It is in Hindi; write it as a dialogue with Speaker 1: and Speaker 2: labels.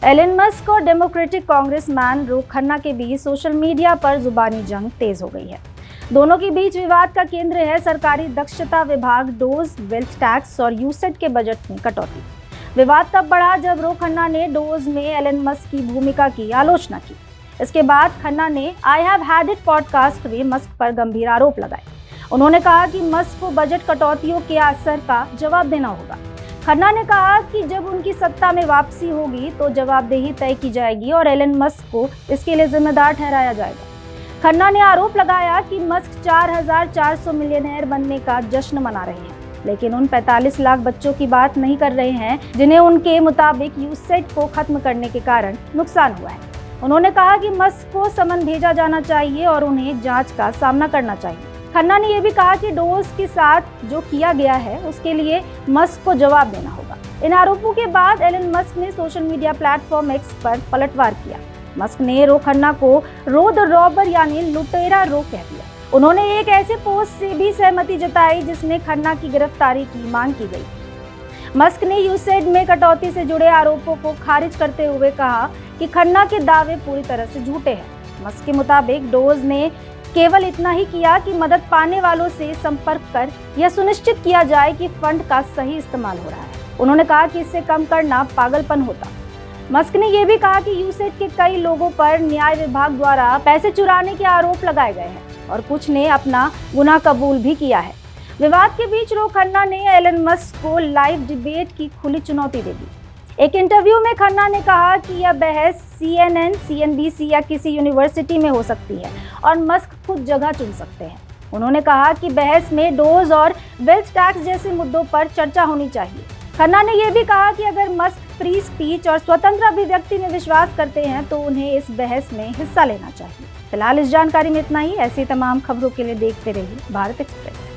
Speaker 1: एलन मस्क और डेमोक्रेटिक कांग्रेसमैन रो खन्ना के बीच सोशल मीडिया पर जुबानी जंग तेज हो गई है। दोनों के बीच विवाद का केंद्र है सरकारी दक्षता विभाग, डोज, वेल्थ टैक्स और यूसेट के बजट में कटौती। विवाद तब बढ़ा जब रो खन्ना ने डोज में एलन मस्क की भूमिका की आलोचना की। इसके बाद खन्ना ने I have had it podcast में मस्क पर गंभीर आरोप लगाए। उन्होंने कहा कि मस्क को बजट कटौतियों के असर का जवाब देना होगा। खन्ना ने कहा कि जब उनकी सत्ता में वापसी होगी तो जवाबदेही तय की जाएगी और एलन मस्क को इसके लिए जिम्मेदार ठहराया जाएगा। खन्ना ने आरोप लगाया कि मस्क 4,400 मिलियनेयर बनने का जश्न मना रहे हैं, लेकिन उन 45 लाख बच्चों की बात नहीं कर रहे हैं जिन्हें उनके मुताबिक यूसेट को खत्म करने के कारण नुकसान हुआ है। उन्होंने कहा कि मस्क को समन भेजा जाना चाहिए और उन्हें जांच का सामना करना चाहिए। खन्ना ने यह भी कहा कि डोज के साथ जो किया गया है उसके लिए मस्क को जवाब देना होगा। इन आरोपों के बाद एलन मस्क ने सोशल मीडिया प्लेटफॉर्म एक्स पर पलटवार किया। मस्क ने रो खन्ना को रो द रॉबर यानी लुटेरा रो कह दिया। उन्होंने एक ऐसे पोस्ट से भी सहमति जताई जिसमें खन्ना की गिरफ्तारी की मांग की गई। मस्क ने यूसेट में कटौती से जुड़े आरोपों को खारिज करते हुए कहा कि खन्ना के दावे पूरी तरह से झूठे हैं। मस्क के मुताबिक डोज ने केवल इतना ही किया कि मदद पाने वालों से संपर्क कर यह सुनिश्चित किया जाए कि फंड का सही इस्तेमाल हो रहा है। उन्होंने कहा कि इससे कम करना पागलपन होता। मस्क ने यह भी कहा कि यूसेट के कई लोगों पर न्याय विभाग द्वारा पैसे चुराने के आरोप लगाए गए हैं और कुछ ने अपना गुनाह कबूल भी किया है। विवाद के बीच रो खन्ना ने एलन मस्क को लाइव डिबेट की खुली चुनौती दे दी। एक इंटरव्यू में खन्ना ने कहा कि यह बहस CNN, CNBC या किसी यूनिवर्सिटी में हो सकती है और मस्क खुद जगह चुन सकते हैं। उन्होंने कहा कि बहस में डोज और वेल्थ टैक्स जैसे मुद्दों पर चर्चा होनी चाहिए। खन्ना ने यह भी कहा कि अगर मस्क फ्री स्पीच और स्वतंत्र अभिव्यक्ति में विश्वास करते हैं तो उन्हें इस बहस में हिस्सा लेना चाहिए। फिलहाल इस जानकारी में इतना ही। ऐसी तमाम खबरों के लिए देखते रहिए भारत एक्सप्रेस।